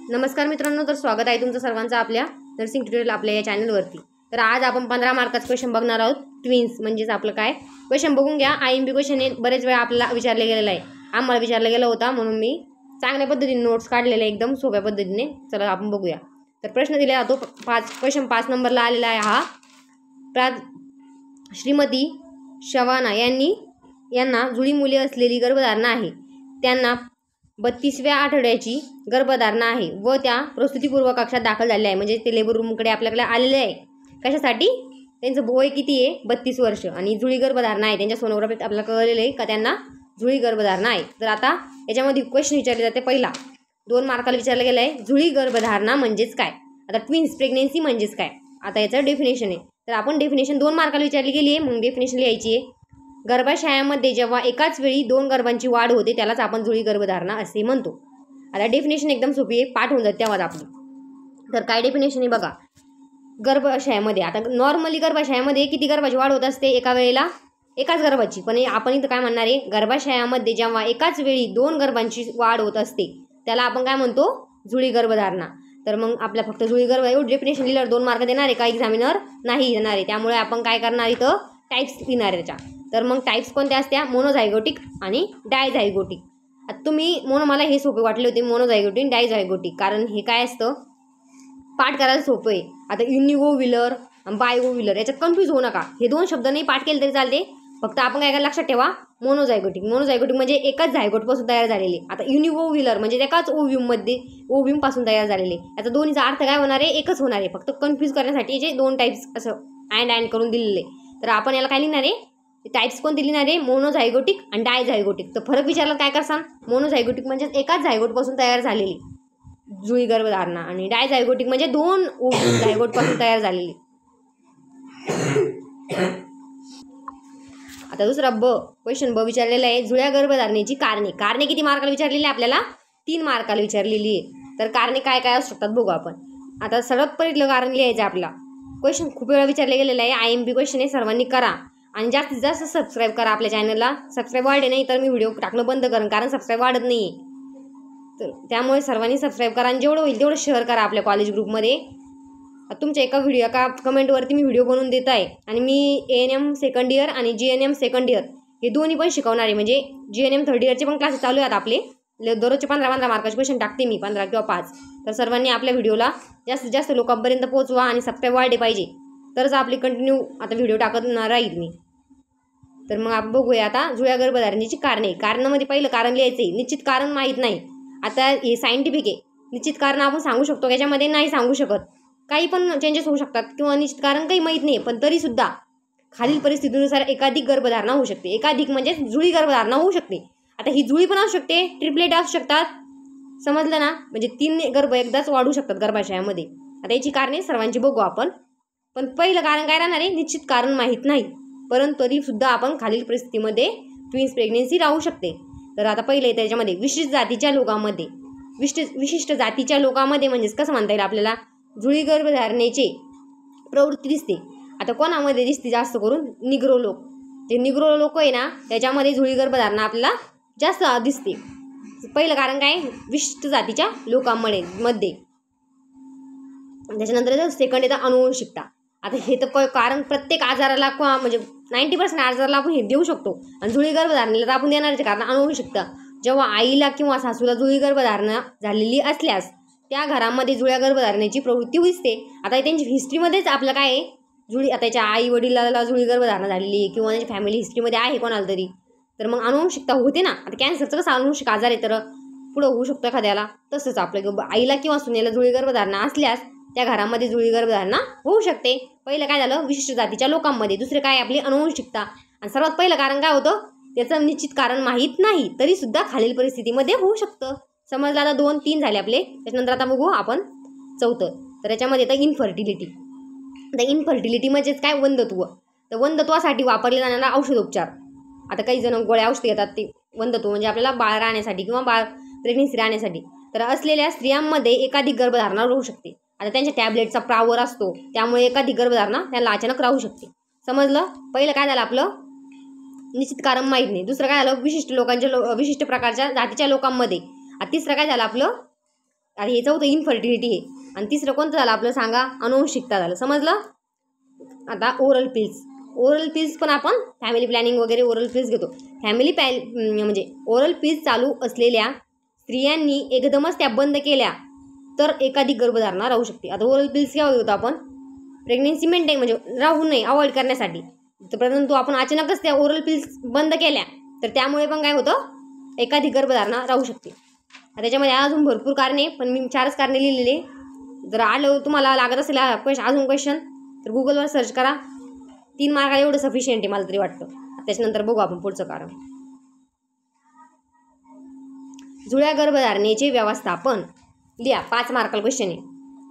नमस्कार मित्रांनो, तर स्वागत आहे तुमचं सर्वांचं आपल्या नर्सिंग ट्युटोरियल आपल्या या चॅनलवरती। तर आज आपण 15 मार्काचा क्वेश्चन बघणार आहोत। ट्विन्स म्हणजेच आपलं काय क्वेश्चन बघून घ्या। IMP क्वेश्चन हे बरेच वेळा आपल्याला विचारले गेलेला आहे, आम्हाला विचारला गेला होता, म्हणून मी चांगल्या पद्धतीने नोट्स काढलेले एकदम सोप्या पद्धतीने। चला आपण बघूया। तर प्रश्न दिला जातो क्वेश्चन 5 नंबरला आलेला आहे हा। श्रीमती शवाना यांना जुळी मुले असलेली गर्भधारणा आहे। त्यांना 32व्या आठवड्याची गर्भधारणा आहे व त्या प्रसूतीपूर्व कक्षात दाखल झाले आहे। म्हणजे ते लेबर रूमकडे आपल्याकडे आलेले आहे। कशासाठी? त्यांचं वय किती आहे? 32 वर्ष आणि जुळी गर्भधारणा आहे। त्यांच्या सोनोग्राफीत आपल्याला कळलेलं आहे का त्यांना जुळी गर्भधारणा आहे। तर आता याच्यामध्ये क्वेश्चन विचारले जाते। पहिला 2 मार्काला विचारलं गेलं आहे, जुळी गर्भधारणा म्हणजेच काय? आता ट्विन्स प्रेग्नेन्सी म्हणजेच काय? आता याचं डेफिनेशन आहे। तर आपण डेफिनेशन 2 मार्काला विचारली गेली आहे, म्हणून डेफिनेशन लिहायची आहे। गर्भाशयामध्ये जेव्हा एकाच वेळी 2 गर्भांची वाढ होते त्यालाच आपण जुळी गर्भधारणा असे म्हणतो। आता डेफिनेशन एकदम सोपी आहे, पाठ होऊन जाते तेव्हा आपली। तर काय डेफिनेशन आहे बघा। गर्भाशयामध्ये आता नॉर्मली गर्भाशयामध्ये किती गर्भाची वाढ होत असते? एका वेळेला एकाच गर्भाची। पण आपण इथं काय म्हणणार आहे? गर्भाशयामध्ये जेव्हा एकाच वेळी 2 गर्भांची वाढ होत असते त्याला आपण काय म्हणतो? जुळी गर्भधारणा। तर मग आपल्या फक्त जुळी गर्भ एवढं डेफिनेशन लिहिल्यावर 2 मार्क देणार आहे का एक्झामिनर? नाही देणार आहे। त्यामुळे आपण काय करणार इथं टाइप्स लिहिणार आहे त्याच्या। तर मग टाइप्स कोणत्या असत्या? मोनोझायगोटिक आणि डायझायगोटिक। आता तुम्ही मला हे सोपे वाटले होते मोनोझायगोटिक डायझायगोटिक, कारण हे काय असतं पाठ करायला सोपं आहे। आता युनिओव्हिलर बायोव्हिलर याच्यात कन्फ्यूज होऊ नका। हे 2 शब्द नाही पाठ केले तरी चालते, फक्त आपण काय लक्षात ठेवा मोनोझायगोटिक। मोनोझायगोटिक म्हणजे एकाच झायगोटपासून तयार झालेले। आता युनिओव्हिलर म्हणजे एकाच ओव्ह्यूम पासून तयार झालेले। याचा दोन्हीचा अर्थ काय होणार आहे? एकच होणार आहे। फक्त कन्फ्यूज करण्यासाठी याचे 2 टाइप्स असं अँड करून दिलेले। तर आपण याला काय लिहिणार आहे? टाइप्स कोणते लिहिणार आहे? मोनोझायगोटिक आणि डायझायगोटिक। तर फरक विचारला काय करसान? मोनोझायगोटिक म्हणजे एकाच झायगोटपासून तयार झालेली जुळी गर्भधारणा आणि डायझायगोटिक म्हणजे 2 झायगोटपासून तयार झालेली। आता दुसरा क्वेश्चन ब विचारलेला आहे, जुळ्या गर्भधारणेची कारणे। कारणे किती मार्काला विचारलेली आहे? आपल्याला 3 मार्काला विचारलेली आहे। तर कारणे काय काय असू शकतात बघू आपण। आता सर्वात पहिलं कारण लिहायचं आपला। क्वेश्चन खूप वेळा विचारले गेलेलं आहे, IMP क्वेश्चन आहे, सर्वांनी करा आणि जास्तीत जास्त सबस्क्राईब करा आपल्या चॅनलला। सबस्क्राईब वाढे नाही तर मी व्हिडिओ टाकणं बंद करेन, कारण सबस्क्राईब वाढत नाही। तर त्यामुळे सर्वांनी सबस्क्राईब करा आणि जेवढं होईल तेवढं शेअर करा आपल्या कॉलेज ग्रुपमध्ये। तुमच्या एका कमेंटवरती मी व्हिडिओ बनवून देत आहे आणि मी ANM सेकंड इयर आणि GNM सेकंड इयर हे दोन्ही पण शिकवणार आहे। म्हणजे GNM थर्ड इयरचे पण क्लासेस चालू आहेत आपले। दररोजचे 15 मार्काचे क्वेश्चन टाकते मी, 15 किंवा 5। तर सर्वांनी आपल्या व्हिडिओला जास्तीत जास्त लोकांपर्यंत पोहोचवा आणि सबस्क्राईब वाढले पाहिजे, तरच आपली कंटिन्यू आता व्हिडिओ टाकत राहील मी। तर मग आपण बघूया आता जुळ्या गर्भधारणेची कारणे। कारणामध्ये पहिलं कारण लिहायचे, निश्चित कारण माहीत नाही। आता हे सायंटिफिक आहे, निश्चित कारण आपण सांगू शकतो, याच्यामध्ये नाही सांगू शकत, काही पण चेंजेस होऊ शकतात किंवा निश्चित कारण काही माहीत नाही। पण तरी सुद्धा खालील परिस्थितीनुसार एकाधिक गर्भधारणा होऊ शकते। एकाधिक म्हणजे जुळी गर्भधारणा होऊ शकते। आता ही जुळी पण असू शकते, ट्रिपलेट असू शकतात, समजलं ना? म्हणजे 3 गर्भ एकदाच वाढू शकतात गर्भाशयामध्ये। आता याची कारणे सर्वांची बघू आपण। पण पहिलं कारण काय राहणार आहे? निश्चित कारण माहीत नाही, परंतु तरी सुद्धा आपण खालील परिस्थितीमध्ये ट्विन्स प्रेग्नेन्सी राहू शकते। तर आता पहिले त्याच्यामध्ये विशिष्ट जातीच्या लोकांमध्ये म्हणजेच कसं म्हणता येईल आपल्याला, जुळी गर्भधारणेची प्रवृत्ती दिसते। आता कोणामध्ये दिसते? जास्त करून निग्रो लोक। जे निग्रो लोक आहे ना त्याच्यामध्ये जुळी गर्भधारणा आपल्याला जास्त दिसते। पहिलं कारण काय? विशिष्ट जातीच्या लोकांमध्ये। त्याच्यानंतर सेकंड येतं अनुवंशिकता। आता हे तर कारण प्रत्येक आजाराला म्हणजे 90% आजाराला आपण हे देऊ शकतो आणि जुळी गर्भधारणेला तर आपण देणारच, कारण अनुवंशिकता। जेव्हा आईला किंवा सासूला जुळी गर्भधारणा झालेली असल्यास त्या घरामध्ये जुळ्या गर्भधारणेची प्रवृत्ती दिसते। आता त्यांची हिस्ट्रीमध्येच आपलं काय आहे? जुळी, आता त्याच्या आई वडिलाला जुळी गर्भधारणा झालेली आहे किंवा त्यांच्या फॅमिली हिस्ट्रीमध्ये आहे कोणाला तरी, तर मग अनुवंशिकता होते ना। आता कॅन्सरचं कसं अनुवंशिक आजार आहे, तर पुढं होऊ शकतं एखाद्याला, तसंच आपलं आईला किंवा सुनेला जुळी गर्भधारणा असल्यास त्या घरामध्ये जुळी गर्भधारणा होऊ शकते। पहिलं काय झालं? विशिष्ट जातीच्या लोकांमध्ये। दुसरे काय? आपली अनुवंशिकता। आणि सर्वात पहिलं कारण काय होतं? त्याचं निश्चित कारण माहीत नाही, तरी सुद्धा खालील परिस्थितीमध्ये होऊ शकतं। समजलं? आता 2 3 झाले आपले। त्याच्यानंतर आता बघू आपण चौथं। तर याच्यामध्ये येतं इन्फर्टिलिटी। आता इन्फर्टिलिटी म्हणजेच काय? वंधत्व। तर वंधत्वासाठी वापरले जाणारा औषधोपचार। आता काही जण गोळ्या औषध घेतात ते वंधत्व म्हणजे आपल्याला बाळ राहण्यासाठी किंवा प्रेग्नेन्सी राहण्यासाठी। तर असलेल्या स्त्रियांमध्ये एकाधिक गर्भधारणा होऊ शकते। आता त्यांच्या टॅबलेटचा प्रावर असतो, त्यामुळे एकाधिक गर्भधारणा त्यांना अचानक राहू शकते। समजलं? पहिलं काय झालं आपलं? निश्चित कारण माहीत नाही। दुसरं काय झालं? विशिष्ट प्रकारच्या जातीच्या लोकांमध्ये। तिसरं काय झालं आपलं? आणि हे चौथं इनफर्टिलिटी आहे. आणि तिसरं कोणतं झालं आपलं सांगा, अनुवंशिकता झालं. समजलं. आता ओरल पिल्स पण आपण फॅमिली प्लॅनिंग वगैरे ओरल पिल्स घेतो. म्हणजे ओरल पिल्स चालू असलेल्या स्त्रियांनी एकदमच त्या बंद केल्या तर एकाधिक गर्भधारणा राहू शकते. आता ओरल पिल्स केव्हा घेतो आपण, प्रेग्नेन्सी मेंटेन म्हणजे राहू नये अवॉइड करण्यासाठी. तर परंतु आपण अचानकच त्या ओरल पिल्स बंद केल्या तर त्यामुळे पण काय होतं, एकाधिक गर्भधारणा राहू शकते. त्याच्यामध्ये अजून भरपूर कारणे, पण मी 4च कारणे लिहिलेले. जर आलं तुम्हाला लागत असेल अजून क्वेश्चन तर गुगलवर सर्च करा. 3 मार्काला एवढं सफिशियंट आहे मला तरी वाटतं. त्याच्यानंतर बघू आपण पुढचं कारण. जुळ्या गर्भधारणेचे व्यवस्थापन लिहा. 5 मार्काला क्वेश्चन आहे.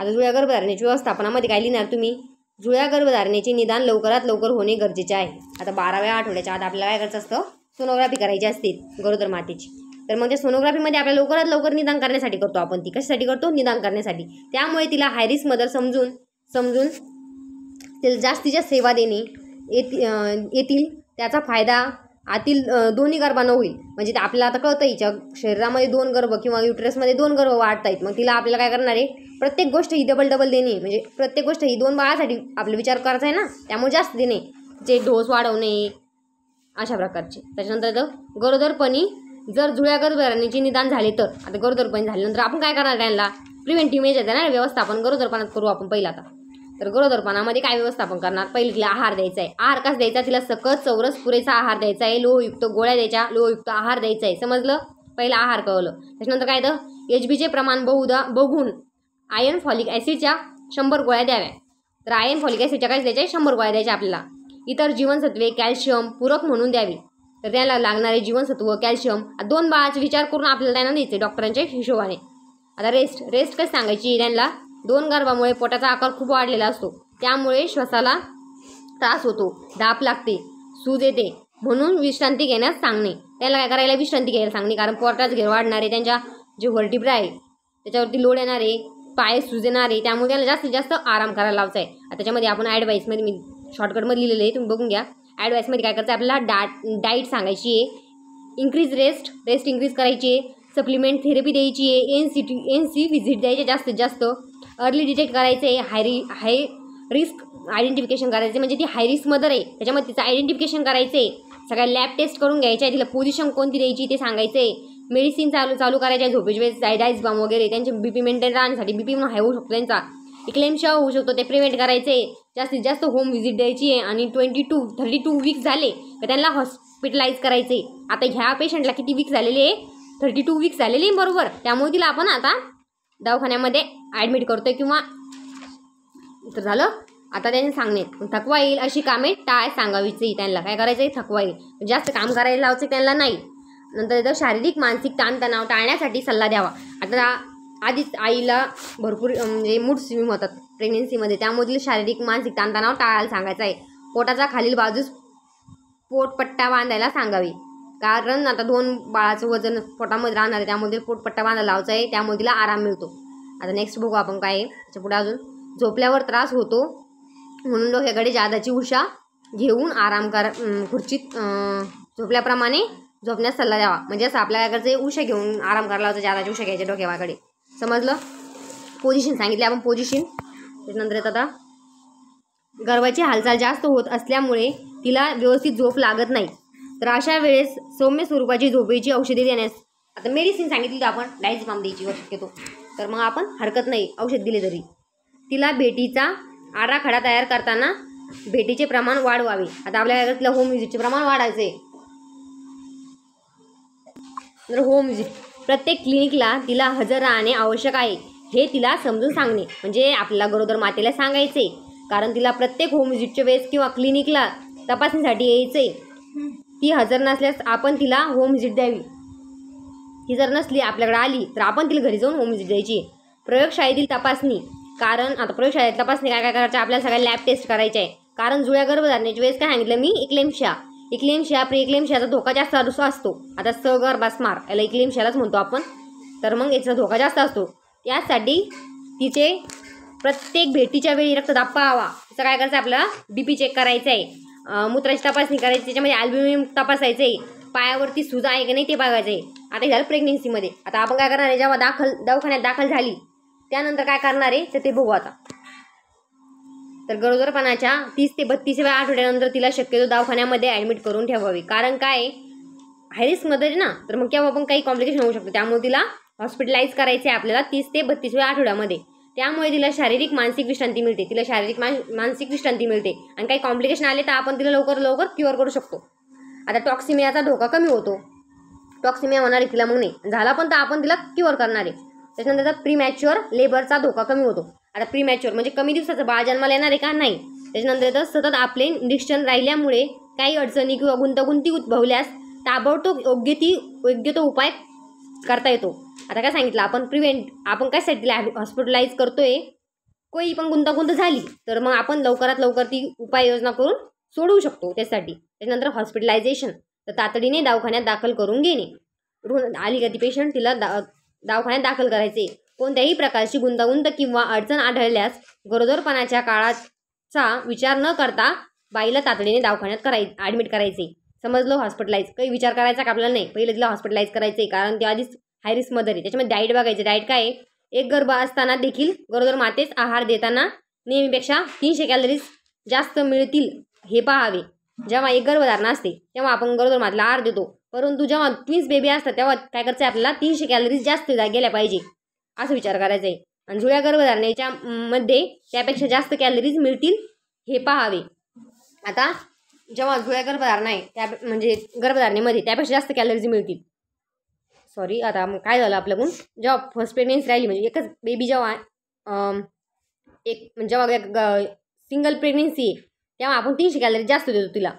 आता जुळ्या गर्भधारणेच्या व्यवस्थापनामध्ये काय लिहिणार तुम्ही, जुळ्या गर्भधारणेचे निदान लवकरात लवकर होणे गरजेचे आहे. आता 12व्या आठवड्याच्या आत आपल्याला काय करायचं असतं, सोनोग्राफी करायची असते गरोदर मातेची. तर मग त्या सोनोग्राफीमध्ये आपल्याला लवकरात लवकर निदान करण्यासाठी करतो आपण. ती कशासाठी करतो, निदान करण्यासाठी. त्यामुळे तिला हाय रिस्क मदर समजून तिला जास्तीत जास्त सेवा देणे येतील. त्याचा फायदा आतील दोन्ही गर्भांना होईल. म्हणजे ते आपल्याला आता कळतं हिच्या शरीरामध्ये 2 गर्भ किंवा युट्रसमध्ये 2 गर्भ वाढत आहेत. मग तिला आपल्याला काय करणार आहे, प्रत्येक गोष्ट ही डबल देणे. म्हणजे प्रत्येक गोष्ट ही 2 बाळासाठी आपला विचार करायचा आहे ना, त्यामुळे जास्त देणे, जे डोस वाढवणे अशा प्रकारचे. त्याच्यानंतर गरोदरपणी जर जुळ्या गर्भधारणेचे निदान झाले तर, आता गरोदरपणी झाल्यानंतर आपण काय करणार, त्यांना प्रिव्हेंटिव्ह मेजर आहे ना, व्यवस्थापन गरोदरपणात करू आपण पहिला. आता तर गरोदरपणामध्ये काय व्यवस्थापन करणार, पहिले तिला आहार द्यायचा आहे. आहार कसा द्यायचा, तिला सकस चौरस पुरेसा आहार द्यायचा आहे. लोहयुक्त गोळ्या द्यायच्या, लोहयुक्त आहार द्यायचा आहे. समजलं, पहिला आहार कळलं. त्याच्यानंतर काय तर HBचे प्रमाण बघून आयर्न फॉलिक ॲसिडच्या 100 गोळ्या द्याव्या. तर आयर्न फॉलिक ॲसिडच्या काय द्यायच्या, 100 गोळ्या द्यायच्या आपल्याला. इतर जीवनसत्वे कॅल्शियम पूरक म्हणून द्यावी. तर त्याला लागणारे जीवनसत्व कॅल्शियम 2 बाळाचा विचार करून आपल्याला त्यांना द्यायचे डॉक्टरांच्या हिशोबाने. आता रेस्ट कसं सांगायची त्यांना, 2 गर्भामुळे पोटाचा आकार खूप वाढलेला असतो, त्यामुळे श्वासाला त्रास होतो, धाप लागते, सूज येते, म्हणून विश्रांती घेण्यास सांगणे. त्याला काय करायला, विश्रांती घ्यायला सांगणे. कारण पोटाचा घेर वाढणारे, त्यांच्या जे व्हर्टिब्रा आहे त्याच्यावरती लोड येणारे, पाय सुजेणारे, त्यामुळे त्याला जास्तीत जास्त आराम करायला लावायचा आहे. त्याच्यामध्ये आपण ॲडवाईसमध्ये मी शॉर्टकटमध्ये लिहिलेलं आहे, तुम्ही बघून घ्या. ॲडवाईसमध्ये काय करायचं आपल्याला, डाईट सांगायची आहे, इंक्रीज रेस्ट इंक्रीज करायची आहे, सप्लिमेंट थेरपी द्यायची आहे, NC व्हिजिट द्यायचे जास्तीत जास्त, अर्ली डिटेक्ट करायचं आहे, हाय रिस्क आयडेंटिफिकेशन करायचे. म्हणजे ती हाय रिस्क मदर आहे त्याच्यामध्ये तिचं आयडेंटिफिकेशन करायचं आहे. सगळ्या लॅब टेस्ट करून घ्यायचे आहे, तिला पोझिशन कोणती द्यायची ते सांगायचं आहे. मेडिसिन चालू करायचे आहे, झोपेच्या वेळेस डायझबाम वगैरे, त्यांचे BP मेंटेन राहण्यासाठी, BP पण हाय होऊ शकतो त्यांचा, इक्लेम्शिया होऊ शकतो, ते प्रिव्हेंट करायचे. जास्तीत जास्त होम व्हिजिट द्यायची आहे. आणि 32 वीक्स झाले तर त्यांना हॉस्पिटलाइज करायचे. आता ह्या पेशंटला किती वीक्स झालेले आहे, 32 वीक्स झालेले आहे बरोबर. त्यामुळे तिला आपण आता दवाखान्यामध्ये ॲडमिट करतोय किंवा तर झालं. आता त्यांनी सांगणे, थकवा येईल अशी कामे सांगावीची. त्यांना काय करायचं आहे, थकवा येईल, जास्त काम करायला लावायचं त्यांना नाही. नंतर शारीरिक मानसिक ताणतणाव टाळण्यासाठी सल्ला द्यावा. आता आधीच आईला भरपूर म्हणजे मूड स्विंग होतात प्रेग्नेन्सीमध्ये, त्यामुळे तिला शारीरिक मानसिक ताणतणाव टाळायला सांगायचं आहे. पोटाचा खालील बाजूस पोटपट्टा बांधायला सांगावी. कारण आता 2 बाळाचं वजन पोटामध्ये राहणार आहे, त्यामुळे पोटपट्टा बांधायला लावायचा आहे, त्यामुळे तिला आराम मिळतो. आता नेक्स्ट बघू आपण काय आहे त्याच्या पुढे. अजून झोपल्यावर त्रास होतो म्हणून डोक्याकडे जादाची उषा घेऊन आराम करा, खुर्चीत झोपल्याप्रमाणे झोपण्यास सल्ला द्यावा. म्हणजे असं आपल्याला काय करायचं, उषा घेऊन आराम करायला होतं, जादाची उषा घ्यायच्या डोक्याकडे. समजलं. पोझिशन सांगितले आपण, पोझिशन. त्याच्यानंतर येत आता गर्भाची हालचाल जास्त होत असल्यामुळे तिला व्यवस्थित झोप लागत नाही, तर अशा वेळेस सौम्य स्वरूपाची झोपेची औषधे देण्यास, आता मेडिसिन सांगितली तर आपण डायझबाम द्यायची शक्यतो, तर मग आपण हरकत नाही औषध दिले तरी. तिला भेटीचा आराखडा तयार करताना भेटीचे प्रमाण वाढवावे. आता आपल्याला तिला होम व्हिजिटचे प्रमाण वाढायचं आहे. तर होम व्हिजिट प्रत्येक क्लिनिकला तिला हजर राहणे आवश्यक आहे हे तिला समजून सांगणे. म्हणजे आपल्याला गरोदर मातेला सांगायचे, कारण तिला प्रत्येक होम व्हिजिटच्या वेळेस किंवा क्लिनिकला तपासणीसाठी यायचे. ती हजर नसल्यास आपण तिला होम व्हिजिट द्यावी. ती जर नसली आपल्याकडे आली तर आपण तिला घरी जाऊन होम व्हिजिट द्यायची. प्रयोगशाळेतील तपासणी, कारण आता प्रयोगशाळेत तपासणी काय करायचं, आपल्याला सगळ्या लॅब टेस्ट करायचे आहे. कारण जुळ्या गर्भधारणेच्या वेळेस काय सांगितलं मी, इक्लेम्शिया प्री-इक्लेम्शियाचा धोका जास्त असतो. आता सगर्भास्मार याला इक्लेम्शियालाच म्हणतो आपण, तर मग याचा धोका जास्त असतो. यासाठी तिचे प्रत्येक भेटीच्या वेळी रक्तदाब पाहावा. असं काय करायचं, आपल्याला BP चेक करायचं आहे, मूत्राची तपासणी करायची, त्याच्यामध्ये अल्ब्युमिन तपासायचं आहे, पायावरती सूज आहे की नाही ते बघायचं आहे. आता हे झालं प्रेग्नेन्सीमध्ये. आता आपण काय करणार आहे, जेव्हा दवाखान्यात दाखल झाली त्यानंतर काय करणार आहे तर ते बघू आता. तर गरोदरपणाच्या 30 ते 32व्या आठवड्यानंतर तिला शक्यतो दवाखान्यामध्ये ॲडमिट करून ठेवावी. कारण काय हाय रिस्कमध्ये ना, तर मग केव्हा पण काही कॉम्प्लिकेशन होऊ शकतो. त्यामुळे तिला हॉस्पिटलाइज करायचे आहे आपल्याला 30 ते 32व्या आठवड्यामध्ये. त्यामुळे तिला शारीरिक मानसिक विश्रांती मिळते. मानसिक विश्रांती मिळते आणि काही कॉम्प्लिकेशन आले तर आपण तिला लवकर क्युअर करू शकतो. आता टॉक्सिमियाचा धोका कमी होतो. टॉक्सिमिया होणार आहे तिला मग नाही झाला पण तर आपण तिला क्युअर करणार आहे. त्याच्यानंतर प्रीमॅच्युअर लेबरचा धोका कमी होतो. आता प्रीमॅच्युअर म्हणजे कमी दिवसाचं बाळ जन्माला येणार आहे का नाही. त्याच्यानंतर सतत आपले निरीक्षण राहिल्यामुळे काही अडचणी किंवा गुंतागुंती उद्भवल्यास ताबडतोब योग्य तो उपाय करता येतो. आता काय सांगितलं आपण काय साठी हॉस्पिटलाइज करतोय, कोई पण गुंतागुंत झाली तर मग आपण लवकरात लवकर ती उपाययोजना करून सोडवू शकतो त्यासाठी. त्याच्यानंतर हॉस्पिटलायझेशन तर तातडीने दवाखान्यात दाखल करून घेणे. आली का ती पेशंट तिला दवाखान्यात दाखल करायचे. कोणत्याही प्रकारची गुंतागुंत किंवा अडचण आढळल्यास गरोदरपणाच्या काळाचा विचार न करता बाईला तातडीने दवाखान्यात ॲडमिट करायचे. समजलं. हॉस्पिटलाइज काही विचार करायचा का आपल्याला नाही, पहिलं तिला हॉस्पिटलाइज करायचे कारण ती आधीच हाय रिस्क मदर आहे. त्याच्यामध्ये डाएट बघायचे. डाएट काय आहे, एक गर्भ असताना देखील गरोदर मातेस आहार देताना नेहमीपेक्षा 300 कॅलरीज जास्त मिळतील हे पाहावे. जेव्हा एक गर्भधारणा असते तेव्हा आपण गरोदर मातेला आहार देतो, परंतु जेव्हा ट्विन्स बेबी असतात तेव्हा काय करायचं आपल्याला 300 कॅलरीज जास्त गेल्या पाहिजे असं विचार करायचा आहे. आणि जुळ्या गर्भधारणेच्या मध्ये त्यापेक्षा जास्त कॅलरीज मिळतील हे पाहावे. आता जेव्हा जुळ्या गर्भधारणा आहे म्हणजे गर्भधारणेमध्ये त्यापेक्षा जास्त कॅलरीज मिळतील. आता काय झालं आपल्याकडून, जेव्हा फर्स्ट प्रेग्नेन्सी राहिली म्हणजे एकच बेबी जेव्हा सिंगल प्रेग्नेन्सी आहे तेव्हा आपण 300 कॅलरीज जास्त देतो तिला,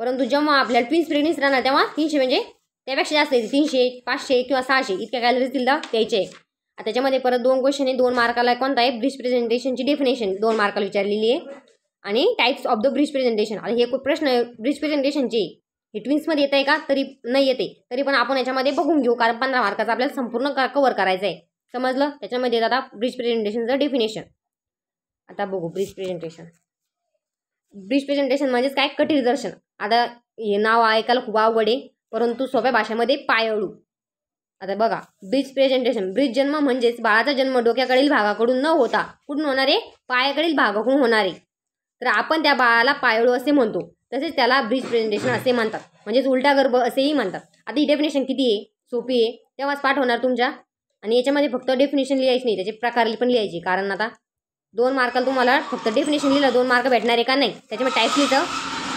परंतु जेव्हा आपल्याला ट्विन्स प्रेग्नेन्सी राहणार तेव्हा 300 म्हणजे त्यापेक्षा जास्त येते. 300, 500 किंवा 600 इतक्या कॅलरीज तिला द्यायचे आहे. आता त्याच्यामध्ये परत 2 क्वेश्चन आहे. 2 मार्काला कोणता आहे, ब्रीच प्रेझेंटेशनची डेफिनेशन 2 मार्काला विचारलेली आहे आणि types of the Breach presentation. आता हे प्रश्न ब्रीच प्रेझेंटेशनचे हे ट्विन्समध्ये येत आहे का, तरी नाही येते, तरी पण आपण याच्यामध्ये बघून घेऊ कारण 15 मार्काचा आपल्याला संपूर्ण कव्हर करायचं आहे. समजलं. त्याच्यामध्ये आता ब्रीच प्रेझेंटेशनचं डेफिनेशन आता बघू. ब्रीच प्रेझेंटेशन म्हणजेच काय, कटील दर्शन. आता हे नाव ऐकायला खूप अवघड आहे परंतु सोप्या भाषेमध्ये पायळू. आता बघा, ब्रीच प्रेझेंटेशन. ब्रीच जन्म म्हणजेच बाळाचा जन्म डोक्याकडील भागाकडून न होता कुठून होणार आहे, पायाकडील भागाकडून होणार आहे. तर आपण त्या बाळाला पायळू असे म्हणतो. तसेच त्याला ब्रीच प्रेझेंटेशन असे म्हणतात, म्हणजेच उलटा गर्भ असेही म्हणतात. आता ही डेफिनेशन किती आहे, सोपी आहे, तेव्हाच पाठ होणार तुमच्या. आणि याच्यामध्ये फक्त डेफिनेशन लिहायची नाही, त्याचे प्रकार पण लिहायचे. कारण आता 2 मार्काला तुम्हाला फक्त डेफिनेशन लिहिलं 2 मार्क भेटणार आहे का नाही. त्याच्यामध्ये टाईप लिहितं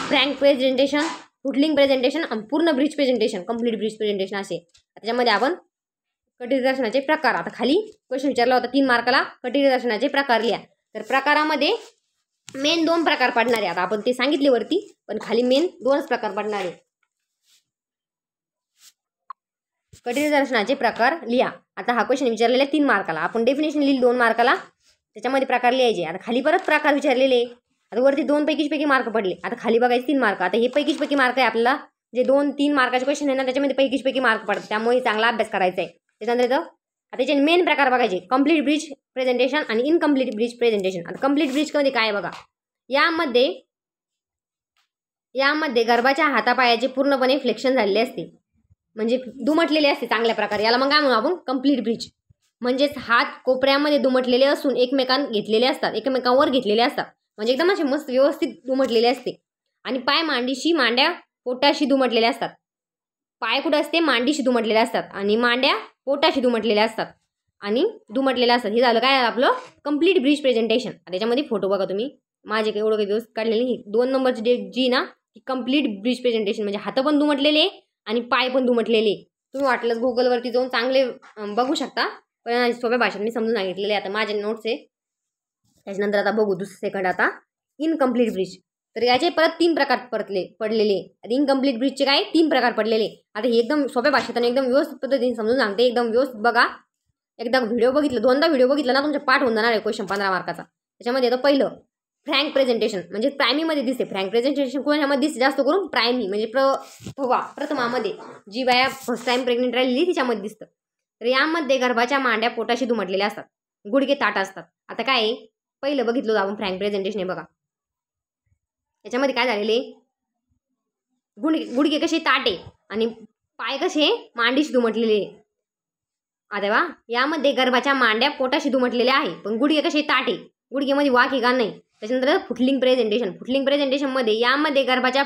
फ्रँक प्रेझेंटेशन, फुटलिंग प्रेझेंटेशन आणि पूर्ण Breach presentation, complete Breach presentation असे. त्याच्यामध्ये आपण कटील दर्शनाचे प्रकार, आता खाली क्वेश्चन विचारला होता 3 मार्काला कटील दर्शनाचे प्रकार लिहा. तर प्रकारामध्ये मेन 2 प्रकार पडणार आहे. आता आपण ते सांगितले वरती, पण खाली मेन 2च प्रकार पडणार आहे. कटील दर्शनाचे प्रकार लिहा. आता हा क्वेश्चन विचारलेला आहे 3 मार्काला, आपण डेफिनेशन लिहिली 2 मार्काला, त्याच्यामध्ये प्रकार लिहायचे. आता खाली परत प्रकार विचारलेले. आता वरती 2 पैकी मार्क पडले, आता खाली बघायचे 3 मार्क. आता हे पैकी मार्क आहे आपल्याला, जे 2-3 मार्काचे क्वेश्चन आहे ना त्याच्यामध्ये पैकी मार्क पडतात, त्यामुळे चांगला अभ्यास करायचा आहे. त्याच्यानंतर आता त्याचे मेन प्रकार बघायचे, कंप्लीट ब्रीच प्रेझेंटेशन आणि इनकम्प्लीट ब्रीच प्रेझेंटेशन. आता कंप्लीट ब्रीचमध्ये काय बघा, यामध्ये गर्भाच्या हातापायाचे पूर्णपणे फ्लेक्शन झालेले असते, म्हणजे दुमटलेले असते चांगल्या प्रकारे. याला मग काय म्हणू आपण, कंप्लीट ब्रीच. म्हणजेच हात कोपऱ्यामध्ये दुमटलेले असून एकमेकांवर घेतलेले असतात, म्हणजे एकदम असे मस्त व्यवस्थित दुमटलेले असते. आणि पाय मांड्या पोटाशी दुमटलेले असतात. पाय कुठं असते, मांडीशी दुमटलेले असतात आणि मांड्या पोटाशी दुमटलेल्या असतात आणि दुमटलेल्या असतात. हे झालं काय आपलं कंप्लीट ब्रीच प्रेझेंटेशन. त्याच्यामध्ये फोटो बघा तुम्ही, माझे काही एवढं काही दिवस काढलेले नाही. 2 नंबरची जी ना ती कंप्लीट ब्रीच प्रेझेंटेशन, म्हणजे हात पण दुमटलेले आणि पाय पण दुमटलेले. तुम्ही वाटलं गुगलवरती जाऊन चांगले बघू शकता, पण सोप्या भाषेत मी समजून सांगितलेले. आता माझे नोट्स आहे. त्याच्यानंतर आता बघू दुसरं सेकंड. आता इनकम्प्लीट ब्रीच. तर याचे परत 3 प्रकार पडलेले. इनकम्प्लीट ब्रीचचे काय 3 प्रकार पडलेले. आता हे एकदम सोप्या भाषेत आणि एकदम व्यवस्थित पद्धतीने समजून सांगते, एकदम व्यवस्थित बघा. एकदा व्हिडिओ बघितलं, 2दा व्हिडिओ बघितला ना तुमच्या पाठ होऊन जाणार आहे क्वेश्चन 15 मार्काचा. त्याच्यामध्ये येतं पहिलं फ्रँक प्रेझेंटेशन, म्हणजे प्रायमीमध्ये दिसते. फ्रँक प्रेझेंटेशन कोणामध्ये दिसते, जास्त करून प्रायमी म्हणजे प्रथमामध्ये, जी बाया फर्स्ट टाइम प्रेग्नेंट राहिलेली तिच्यामध्ये दिसतं. तर यामध्ये गर्भाच्या मांड्या पोटाशी दुमटलेल्या असतात, गुडघे ताट असतात. आता काय पहिलं बघितलं आपण फ्रँक प्रेझेंटेशन आहे बघा. याच्यामध्ये काय झालेले, गुडघे कसे ताट आहे आणि पाय कसे मांडीशी दुमटलेले. आता वा यामध्ये गर्भाच्या मांड्या पोटाशी दुमटलेल्या आहे, पण गुडघे कसे ताटे, गुडघेमध्ये वाक आहे का नाही. त्याच्यानंतर फुटलिंग प्रेझेंटेशन. फुटलिंग प्रेझेंटेशनमध्ये यामध्ये गर्भाच्या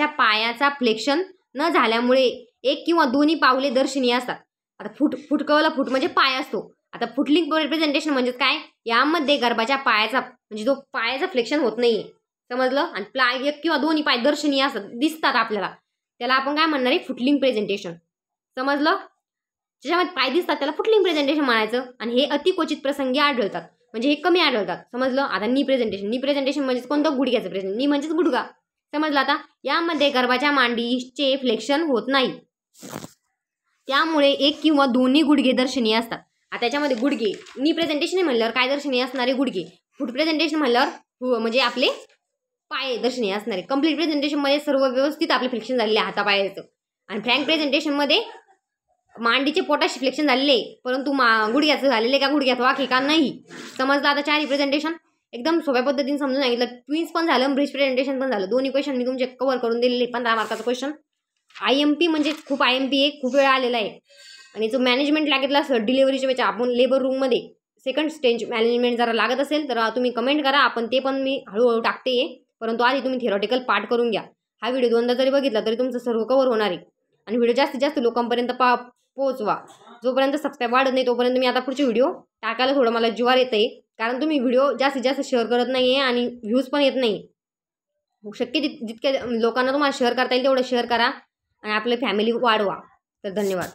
पायाचा फ्लेक्शन न झाल्यामुळे एक किंवा दोन्ही पावले दर्शनीय असतात. आता फुटकवला फूट म्हणजे पाय असतो. आता फुटलिंग प्रेझेंटेशन म्हणजे काय, यामध्ये गर्भाच्या पायाचा म्हणजे जो पायाचा फ्लेक्शन होत नाहीये, समजलं. आणि एक किंवा दोन्ही पाय दर्शनीय असतात, दिसतात आपल्याला, त्याला आपण काय म्हणणार आहे, फुटलिंग प्रेझेंटेशन. समजलं. ज्याच्यामध्ये पाय दिसतात त्याला फुटलिंग प्रेझेंटेशन म्हणायचं. आणि हे अति क्वचित प्रसंगी आढळतात, म्हणजे हे कमी आढळतात. समजलं. आता नी प्रेझेंटेशन म्हणजे कोणतं, गुडघ्याचं प्रेझेंटेशन. नी म्हणजेच गुडघा. समजलं. आता यामध्ये गर्भाच्या मांडीचे फ्लेक्शन होत नाही, त्यामुळे एक किंवा दोन्ही गुडघे दर्शनीय असतात. आता त्याच्यामध्ये गुडघे नी प्रेझेंटेशन म्हणल्यावर काय दर्शनीय असणारे, गुडघे. फूट प्रेझेंटेशन म्हणल्यावर म्हणजे आपले पाय दर्शनीय असणारे. कंप्लीट प्रेझेंटेशनमध्ये सर्व व्यवस्थित आपले फ्लेक्शन झालेले हातापायाचं. आणि फ्रँक प्रेझेंटेशनमध्ये मांडीचे पोटाशी फ्लेक्शन झालेले, परंतु गुडघ्याचं झालेले का, गुडघ्यात वाकी का नाही. समजलं. आता चारही प्रेझेंटेशन एकदम सोप्या पद्धतीने समजून सांगितलं. ट्विन्स पण झालं, ब्रिज प्रेझेंटेशन पण झालं. दोन्ही क्वेश्चन मी तुमचे कव्हर करून दिलेले. 15 मार्काचा क्वेश्चन. IMP म्हणजे खूप IMP आहे, खूप वेळा आलेला आहे. आणि जो मॅनेजमेंट लागेल असेल डिलिव्हरीच्या वेळेस, आपण लेबर रूममध्ये सेकंड स्टेज मॅनेजमेंट जरा लागत असेल तर तुम्ही कमेंट करा, आपण ते पण मी हळूहळू टाकते. परंतु आधी तुम्ही थिअरॉटिकल पार्ट करून घ्या. हा व्हिडिओ 2दा जरी बघितला तरी तुमचं सर्व कव्हर होणार आहे. आणि व्हिडिओ जास्तीत जास्त लोकांपर्यंत पोहोचवा. जोपर्यंत सबस्क्राईब वाढत नाही तोपर्यंत मी आता पुढचे व्हिडिओ टाकायला थोडं मला जीवार येत आहे, कारण तुम्ही व्हिडिओ जास्तीत जास्त शेअर करत नाही आहे आणि व्ह्यूज पण येत नाही. शक्य जितक्या लोकांना तुम्हाला शेअर करता येईल तेवढं शेअर करा आणि आपली फॅमिली वाढवा. तर धन्यवाद.